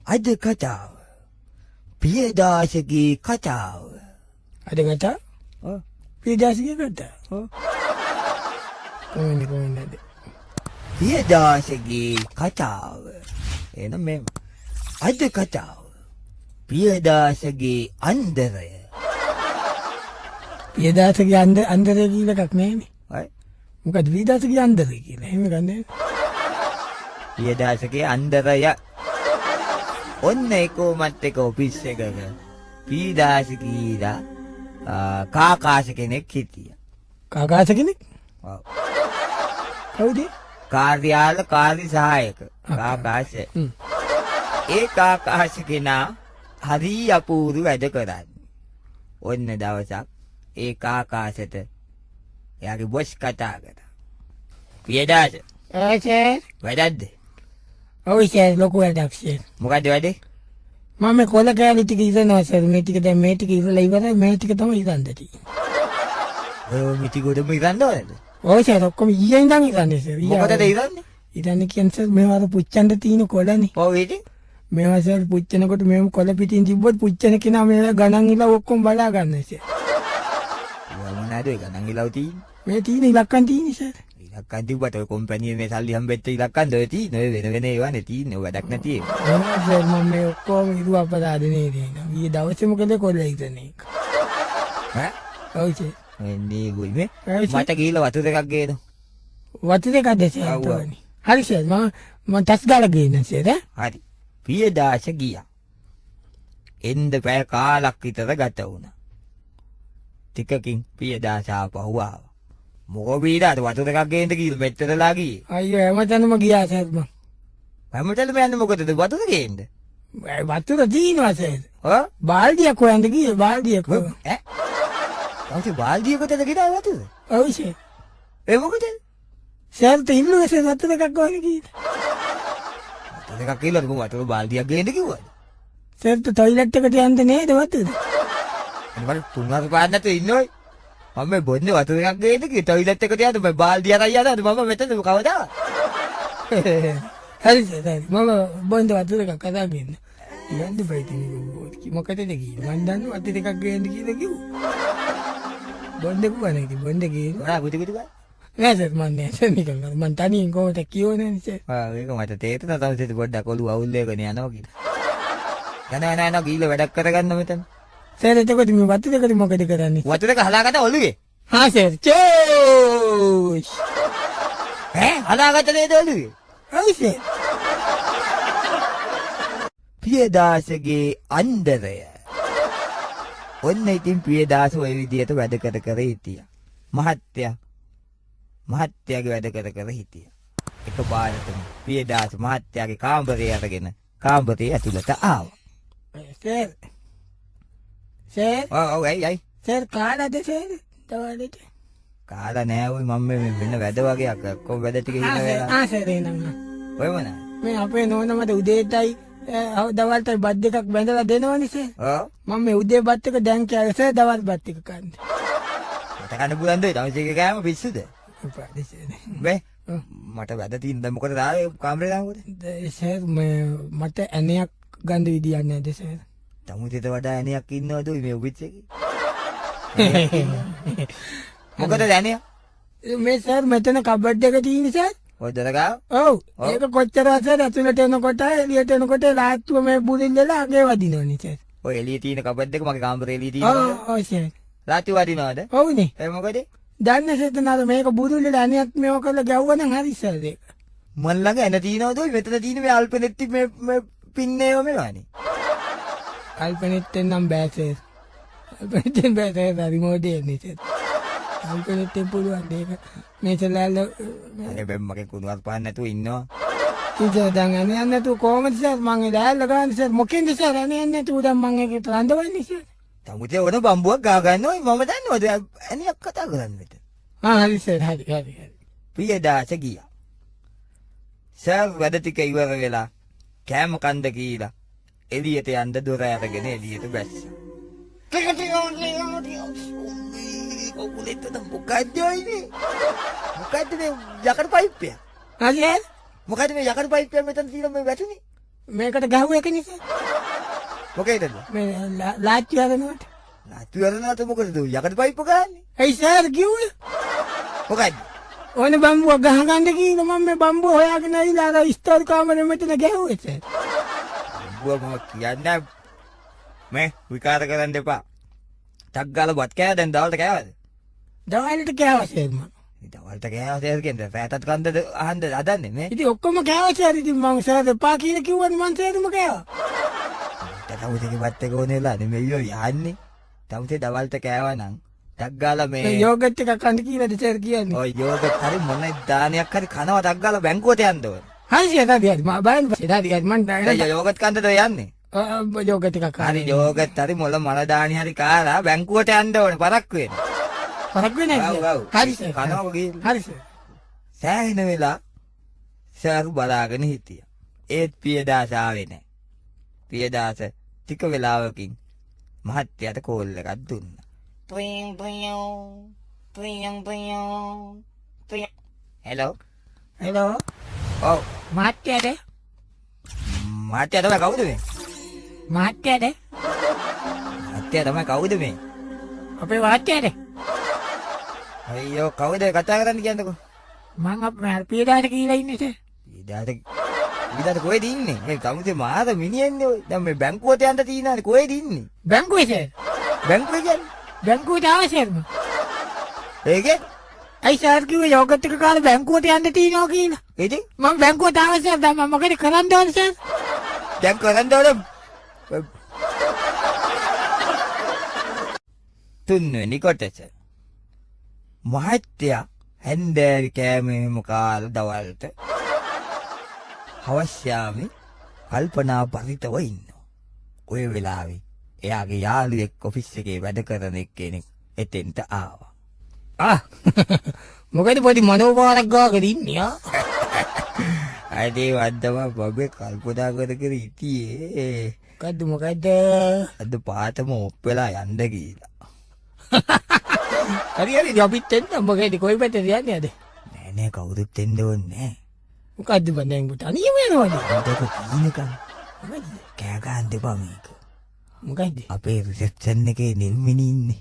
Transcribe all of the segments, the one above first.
අද කතාව. පියදාසගේ කතාව. අද කතා? ඔව්. පියදාසගේ කතා. ඔව්. කොහොමද? පියදාසගේ කතාව. එන මෙම. අද කතාව. පියදාසගේ අන්දරය. පියදාසගේ අන්දරය කියලා එකක් නෑනේ. හරි. මොකද පියදාසගේ අන්දරය කියලා. එහෙම ගන්නේ. පියදාසගේ අන්දරය. ඔන්න එකෝමත් එක ඔෆිස් එකක පියදාස කියලා කාකාස කෙනෙක් හිටියා. කාකාස කෙනෙක්? ඔව්. කවුද? කාර්යාල කාර්ය සහායක කාකාස. ඒ කාකාස කෙනා හරි අපූරු වැඩ කරන්නේ. ඔන්න දවසක් ඒ කාකාසට එයාගේ බොස් කතා කරා. පියදාස. සර්. වැඩක්ද? ඔව් සර් ලොකු වැඩක් සර්. මොකද වැඩේ? මම කොල කෑලි ටික ඉරනවා සර්. මේ ටික දැන් මේ ටික ඉරලා ඉවරයි. මේ ටික තමයි ඉරන්න තියෙන්නේ. ඔය මිටි ගොඩම ඉරන්න ඕනද? ඔව් සර් ඔක්කොම ඊයේ ඉඳන් ඉරන්නේ සර්. මොකටද ඉරන්නේ? ඉරන්නේ කියන්නේ සර් මේවා පුච්චන්න තියෙන කොලනේ. ඔව් ඉතින් මේවා සර් පුච්චනකොට මේව කොල පිටින් තිබ්බොත් පුච්චන කෙනා මේවා ගණන් ඉලා ඔක්කොම බලා ගන්න සර්. මොනවාද ඒ ගණන් ඉලව තියෙන්නේ? මේ තියෙන ඉලක්කම් තියෙන්නේ සර්. ඉලක්කම් තිබ්බට ඔය කම්පැනි මේ සල්ලි හම්බෙච්ච ඉලක්කම් දෙය තියෙන්නේ. ඔය වෙන වෙන ඒවානේ තියෙන්නේ. ඔය වැඩක් නැති ඒවා. එහෙනම් සර් මම මේ ඔක්කොම ඉරුව අපරාධ නේද? ඊයේ දවසේ මොකද කොල්ල ඉතනේ. ඈ? ඔව් සර්. එන්නේ ගොයි මේ මට ගිහලා වතුර එකක් ගේන. වතුර එකක් දැසෙන්න ඕනේ. හරි සර් මම ටස් ගාලා ගේන්න සර් ඈ. හරි. පියදාස ගියා. එන්න පැය කාලක් විතර ගත වුණා. ටිකකින් පියදාස ආපහු ආවා. මොකෝ බීඩාට වතුර එකක් ගේන්න කියලා මෙච්චරලා ගියේ. අයියෝ හැමතැනම ගියා සර් මම. හැමතැනම යන්නේ මොකටද වතුර ගේන්න? වතුර තියෙනවා සර්. ඔව් බාල්දියක් හොයන්න ගියේ බාල්දියක්. ඈ? අවුත් බාල්දියකටද ගිනා වතුර? ඔව් සර්. ඒ මොකද? සර් තින්නුවේ සර් වතුර එකක් ගන්න ගියේ. වතුර එකක් කියලා මොකද වතුර බාල්දියක් ගේන්න කිව්වද? සර් ටොයිලට් එකට යන්න නේද වතුර? මම තුන්වර පාන්න නැතුව ඉන්නෝයි. මම මේ බොන්නේ වතුර එකක් ගේන්න කි ටොයිලට් එකට යන්න මම බාල්දියක් අයියාද මම මෙතන කවදා? හරි සර් මම බොන්න වතුර එකක් කතා ගන්න. යන්න බෑ ඉතින් මොකටද ගියේ? මං දන්නේ වතුර එකක් ගේන්න කියලා කිව්වා. බොන්න කිව්වනේ ඉතින් බොන්න ගියේ. මොනවා ගුටි ගුටි බා? නෑ සර් මං නෑ සර් නිකන් මං තනියෙන් කොහොමද කියෝනේ සර්. ඒක මට තේරෙනවා තමයි පොඩ්ඩක් ඔළුව අවුල් එකනේ යනවා කියලා. යනවා ගිහිල්ලා වැඩක් කරගන්න මෙතන. සර් එතකොට මේ වතුර එකට මොකද කරන්නේ? වතුර එක හදාගත්ත ඔළුවේ. හා සර් චෝෂ්. හදාගත්ත නේද ඔළුවේ? ඔව් සර්. පියදාසගේ අන්දරය. ඔන්න ඉතින් පියදාස ওই විදියට වැඩ කර හිටියා. මහත්තයාගේ වැඩ කර හිටියා. එකපාරටම පියදාස මහත්තයාගේ කාමරේ අරගෙන කාමරේ ඇතුළට ආවා. සර්. සර්. ඔව් ඇයි? සර් කාලාද සර්? තවලට. කාලා නෑ ඔය මම මේ වෙන වැඩ වගේ කොහොම වැඩ ටික හින වෙලා. සර් එනං. ඔය මොනවාද? මේ අපේ නෝනා මට උදේටයි දවල්ට බත් දෙකක් බැඳලා දෙනවනේ සර්. ඔව්. මම මේ උදේ බත් එක දැන් කෑවේ සර් දවල් බත් එක කන්න. මට කන්න පුළුවන් දෙයි. තමයි ඒක කෑම පිස්සුද? උපාදේශනේ. බෑ. මට වැඩ තියෙන දැන් මොකටද ආවේ කාමරේ දාන්නකොට? සර් මට ඇණයක් ගන්න විදියක් නැද්ද සර්? තමුතේට වඩා ඇණයක් ඉන්නවද මේ ඔබිච් එකේ? මොකද ඇණයක්? මේ සර් මෙතන කබඩ් එක තියෙන සර්. ඔය දරගාව? ඔව්. ඒක කොච්චර සර් ඇතුළට එනකොට එළියට එනකොට ලාත්තුව මේ බුරිල්ලලා අගේ වදිනවනේ සර්. ඔය එළියේ තියෙන කබඩ් එක මගේ කාමරේ එළියේ තියෙනවා. ඔව් සර්. රාත්‍රී වදිනවද? ඔව්නේ. ඒ මොකද? දන්නේ සර් නේද මේක බුරිල්ලලා අනියක් මේව කරලා ගැව්වා නම් හරි සර් ඒක. මන් ළඟ එන තියෙනවද ඔය මෙතන තියෙන මේ අල්පනෙට්ටි මේ පින්නේව මේවානේ. අල්පනෙට්ටෙන් නම් බෑ සර්. අල්පනෙට්ටෙන් බෑ සර් රිමෝට් එන්නේ සර්. අල්පනෙට්ටෙන් පුළුවන් දෙයක මේ සලාල හැබැයි මගේ කුණුවක් පාන්න නැතුව ඉන්නවා. ඉතින් දැන් අනේ නැතුව කොහමද සර් මං එදාල ගන්න සර් මොකෙන්ද සර් අනේ නැතුව දැන් මං ඒක රඳවන්නේ සර්. තමුතේ ඕන බම්බුවක් ගා ගන්නවා මම දන්නවද ඇනියක් කතා කරන්නේ මෙතන. හරි සර් හරි. පියදාස ගියා. සර් වැඩ ටික ඉවර වෙලා කෑම කන්ද කියලා එළියට යන්න දොර අරගෙන එළියට බැස්සා. ඔකුලෙත් මොකද්ද ඔයනේ? මොකද්ද මේ යකඩ පයිප්පය? හරි මොකද්ද මේ යකඩ පයිප්පය මෙතන තියෙන මේ වැටුනේ? මේකට ගහුව එක නිසා. මොකේද? මේ ලාච්චි හදනකොට. ලාතු වරනත මොකද යකඩ පයිප් ගහන්නේ? ඇයි සර් කිව්වේ? මොකද? ඕනේ බම්බුව ගහගන්න කියලා මම මේ බම්බුව හොයාගෙන ඇවිල්ලා අර ස්ටෝර් කාමරේ මෙතන ගැහුවේ සර්. මම කියන්නේ මේ විකාර කරන්න එපා. ටක් ගාලා බත් කෑවා දැන් දවල්ට කෑවද? දවල්ට කෑවා සර් මම. දවල්ට කෑවා සර් කියන්නේ රැටත් කන්ද අහන්න හදන්නේ මේ. ඉතින් ඔක්කොම කෑවා සර්. ඉතින් මම සර් එපා කියලා කිව්වනේ මං සර්ම කෑවා. තවුසේ බත් එක ඕනෙලා නෙමෙයි යන්නේ. තවුසේ දවල්ට කෑවා නම් ටක් ගාලා මේ යෝගට් එකක් කන්න කියලාද සර් කියන්නේ. ඔය යෝගට් හරි මොන දානයක් හරි කනවා ටක් ගාලා බැංකුවට යන්න ඕනේ. හරි සර් හරි මම බලන්න පස්සේ හරි මං දැන් යෝගට් කන්නද යන්නේ? යෝගට් එකක් හරි යෝගට් හරි මොළ මන දානි හරි කාලා බැංකුවට යන්න ඕනේ පරක් වෙන්න. පරක් වෙන්නේ නැහැ. හරි සර්. කනවා ගිහින්. හරි සර්. සෑහෙන වෙලා සර් බලාගෙන හිටියා. ඒත් පියදාස ආවේ නැහැ. පියදාස ටික වෙලාවකින් මහත්තයාට කෝල් එකක් දුන්නා. ටුයින් ටුයින් ටුයින් ටුයින්. හෙලෝ. හෙලෝ. ඔව්. මහත්තයාද? මහත්තයා තමයි කවුද මේ? මහත්තයාද? මහත්තයා තමයි කවුද මේ? අපේ මහත්තයාද? අයියෝ කවුද කතා කරන්න කියන්නකෝ. මං අපේ පියදාට කියලා ඉන්නේ සර්. පියදාට කොහෙද ඉන්නේ? මේ කමුසේ මාර මිනිහෙන්නේ ඔය. දැන් මේ බැංකුවට යන්න තියෙනවානේ කොහෙද ඉන්නේ? බැංකුවේ සර්. බැංකුවේ කියන්නේ? බැංකුවට ආවා සර් මම. ඒකේ? ඇයි සර් කිව්වේ යෝගට් එක කාලා බැංකුවට යන්න තියෙනවා කියලා? ඉතින් මම බැංකුවට ආවා සර්. දැන් මම මොකද කරන්න ඕනේ සර්? දැන් කරන්න ඕනේ. තුන්වෙනි කොටස. මහත්තයා හැන්දෑරි කෑමේම කාලා දවල්ට හවස්යාමේ කල්පනා පරිතව ඉන්නවා. ඔය වෙලාවේ එයාගේ යාළුවෙක් ඔෆිස් එකේ වැඩ කරන එක්කෙනෙක් එතෙන්ට ආවා. මොකද පොඩි මනෝපාරක් ගාගෙන ඉන්නේ ආ? අනේ වද්දම බබේ කල්පනා කර හිටියේ. මොකද්ද? අද පාතම ඔප්පෙලා යන්න කියලා. හරි අපිත් එන්න මොකද කොයි පැත්තද යන්නේ අද? නෑ කවුරුත් එන්න ඕනේ නෑ. මොකද්ද බඳෙන් පුතා අනියම යනවද? අදක කීනකම් කෑ ගන්න දෙපා මේක. මොකද්ද? අපේ රිසෙප්ෂන් එකේ නිල්මිනි ඉන්නේ.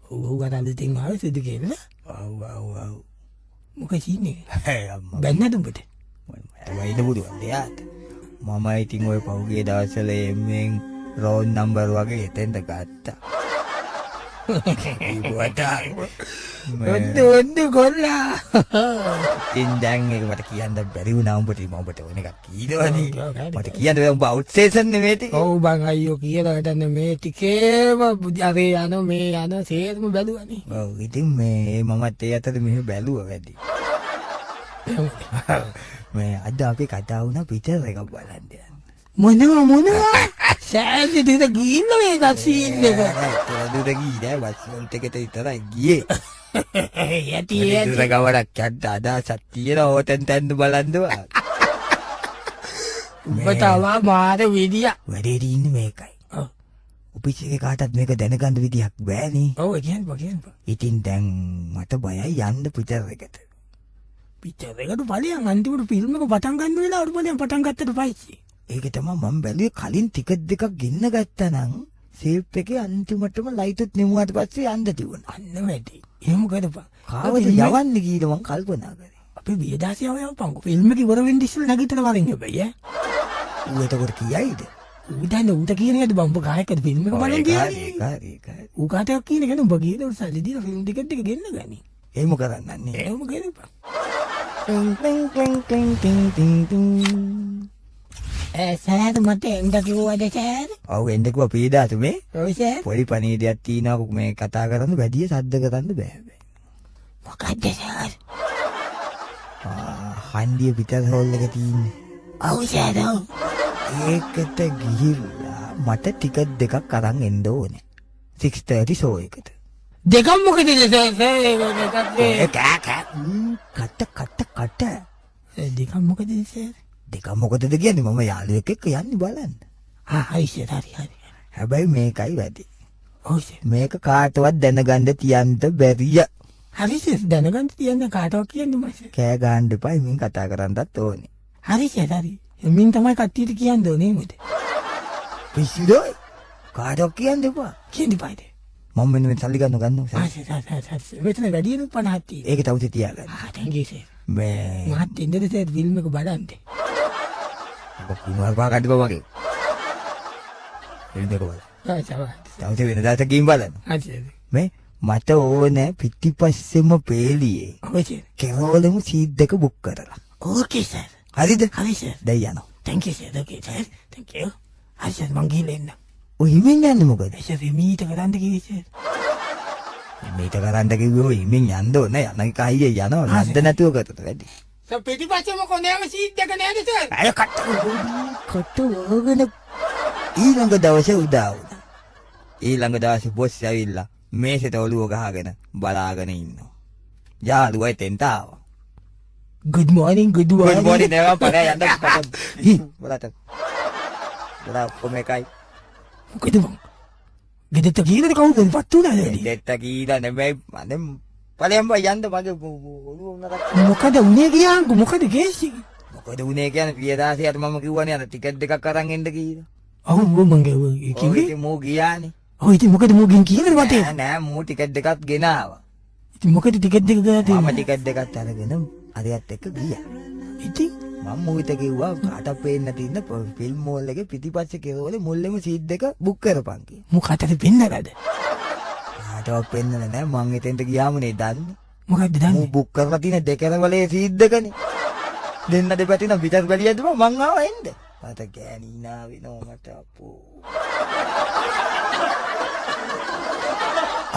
ඔව් ගන්න දෙතින් ආවද කියලා? ඔව්. මොකද ඉන්නේ? අම්මා බැන්නද උඹට? වයිද බුදුන් දෙයාට. මම ඉතින් ওই පහුගිය දවස්වල එම්ෙන් රෝන් නම්බර් වගේ එතෙන්ට ගත්තා. ඔන්න කොල්ලා. ඉතින් දැන් ඒක මට කියන්න බැරි වුණා උඹට ඕන එකක් කීනවනේ. මට කියන්න බෑ උඹ අවුට්සේෂන් නෙමෙයි ටික. ඔව් බං අයියෝ කියලා හිටන්නේ මේ ටිකේම අරේ යන මේ යන සේරම බැලුවානේ. ඔව් ඉතින් මේ මමත් ඒ අතර මෙහෙ බැලුවා වැඩි. මේ අද අපි කතා වුණා පිටර එකක් බලන්න යන්න. මොනවා සෑහෙන දෙයක් ගිහින් මේ සීන් එක. දුර ගියේ බස් වලට එකට විතරයි ගියේ. යටි දුර ගවඩක් යන්න අදහසක් තියෙනවා හොටෙන් තැන්න බලන්නවා. උඹටවා මාර විදිය. වැඩේ ඉන්නේ මේකයි. ඔව්. ඔෆිස් එකේ කාටවත් මේක දැනගන්න විදියක් බෑනේ. ඔව් කියන්න. ඉතින් දැන් මට බයයි යන්න පිටර එකට. පිටර එකට ඵලයන් අන්තිමට ෆිල්ම් එක පටන් ගන්න වෙලාවට ඵලයන් පටන් ගත්තට පස්සේ. ඒක තමයි මම බැලුවේ කලින් ටිකට් දෙකක් ගෙන්න ගත්තා නම් සේෆ් එකේ අන්තිමටම ලයිටුත් නිමුවාට පස්සේ යන්න තිබුණා. අන්න වැඩි. එහෙම කරපන්. කාවද යවන්නේ කියලා මං කල්පනා කරේ. අපි වියදාසිය යවපන්. ෆිල්ම් එක ඉවර වෙන්න ඉස්සෙල්ලා නැගිටලා වරින් හැබැයි ඈ. ඌ එතකොට කියයිද? ඌ දැන් ඌට කියන එකද බම්බ කායකද ෆිල්ම් එක බලන් කියන්නේ. ඒකයි. ඌ කාටයක් කියන එක නුඹ කියන උන් සල්ලි දීලා ෆිල්ම් ටිකට් එක ගෙන්න ගනි. එහෙම කරන්නන්නේ. එහෙම කරපන්. සෑර මට එන්ඩ කිව්වද සෑර? ඔව් එන්න කිව්වා පීඩාතු මේ. ඔව් සෑර. පොඩි පණීඩයක් තියෙනවා මේ කතා කරන්න වැඩි සද්ද කරන්න බෑ. මොකද්ද සෑර? හන්දිය පිටර හෝල් එක තියෙන්නේ. ඔව් සෑර. ඒකට ගිහිල්ලා මට ටිකට් දෙකක් අරන් එන්න ඕනේ. 6:30 ෂෝ එකට. දෙකම මොකද සෑර? කට. දෙකම මොකද සෑර? දෙක මොකටද කියන්නේ මම යාළුවෙක් එක්ක යන්නේ බලන්න. හරි හරි. හැබැයි මේකයි වැඩි. ඔව් මේක කාටවත් දැනගන්න තියන්න බැරිය. හරි දැනගන්න තියන්න කාටවත් කියන්න මම. කෑ ගන්න එපා මම කතා කරන්නත් ඕනේ. හරි හරි. මින් තමයි කට්ටියට කියන්න ඕනේ මොකද? පිස්සුදෝ කාටවත් කියන්න එපා. කියන්න එපාද? මම මෙන්න මේ සල්ලි ගන්නවා. මෙතන වැඩියන 50ක් තියෙනවා. ඒක තවුසේ තියාගන්න. thank you sir. මේ මහත් ඉන්දද සර් ෆිල්ම් එක බලන්න. ඔබ කුමාර පහ කඩපුවා වගේ. එන්නක බලන්න. තවුසේ වෙනදාට ගේම් බලන්න. මේ මට ඕනේ පිටිපස්සෙම පේලියේ. ඔව් සර්. කෙරවලම සීට් දෙක බුක් කරලා. ඕකේ සර්. හරිද? හරි සර්. දැන් යනවා. thank you sir. okay sir. thank you. හරි සර් මං ගිහලා එන්න. ඔය හිමින් යන්නේ මොකද? සර් මීට කරන්න කිව්වේ සර්. මේක කරන්න කිව්වෝ හිමින් යන්න ඕනේ. යන එක අයියේ යනවා. නැද්ද නැතුව කරතද වැඩි. සර් පිටිපස්සෙම කොනෑම සීට් එක නෑද සර්? අය කට වගන ඊළඟ දවසේ උදා වුණා. ඊළඟ දවසේ බොස් ඇවිල්ලා මේසෙට ඔළුව ගහගෙන බලාගෙන ඉන්නවා. යාළුවා එතෙන්ට ආවා. good morning good morning. good morning නේවා පරය යන්න බලත. බලා කොමේකයි. මොකද මං? ගෙදරට ගිහින් කවුද පත්තු නැද? දෙත්ත කීලා නෙමෙයි මම ඵලයන් බා යන්න මගේ ඔළුව නරක්. මොකද උනේ ගියාන්කෝ මොකද කේසි? මොකද උනේ කියන්නේ පියදාසියට මම කිව්වනේ අර ටිකට් දෙකක් අරන් එන්න කියලා. ඔව් මං ඔය කිව්වේ. ඉතින් මෝ ගියානේ. ඔව් ඉතින් මොකද මෝගෙන් කියන්නේ මට? නෑ මෝ ටිකට් දෙකක් ගෙනාවා. ඉතින් මොකද ටිකට් දෙක ගාලා මම තියෙන්නේ? ටිකට් දෙකක් අරගෙන අරයත් එක්ක ගියා. ඉතින් මම මොහිත කිව්වා කාටවත් පේන්න තියෙන ෆිල්ම් මෝල් එකේ පිටිපස්සේ කෙරවල මුල්ලෙම සීට් දෙක බුක් කරපන් කියලා. මොකටද පෙන්නලාද? කාටවත් පෙන්නලා නෑ මං එතෙන්ට ගියාමනේ දන්නේ. මොකද්ද මූ දන්නේ? බුක් කරලා තියෙන දෙකරවලේ සීට් දෙකනේ. දෙන්න දෙපැතින පිටත් බැලියද මං ආවා එන්න. මට ගෑණීනා වෙනවා මට අපෝ.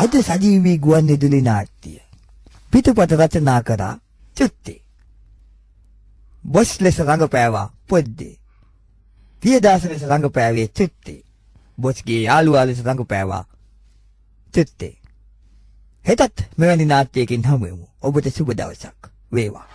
අද සජීවී ගුවන්විදුලි නාට්‍ය පිටපත රචනා කරා චුට්ටි. බොස් ලෙස රංගපෑවා පොද්දේ. පියදාස ලෙස රංගපෑවේ චුට්ටි. බොස්ගේ යාළුවා ලෙස රංගපෑවා චුට්ටි. හෙටත් මෙවැනි නාට්‍යයකින් හමු වෙමු. ඔබට සුබ දවසක් වේවා.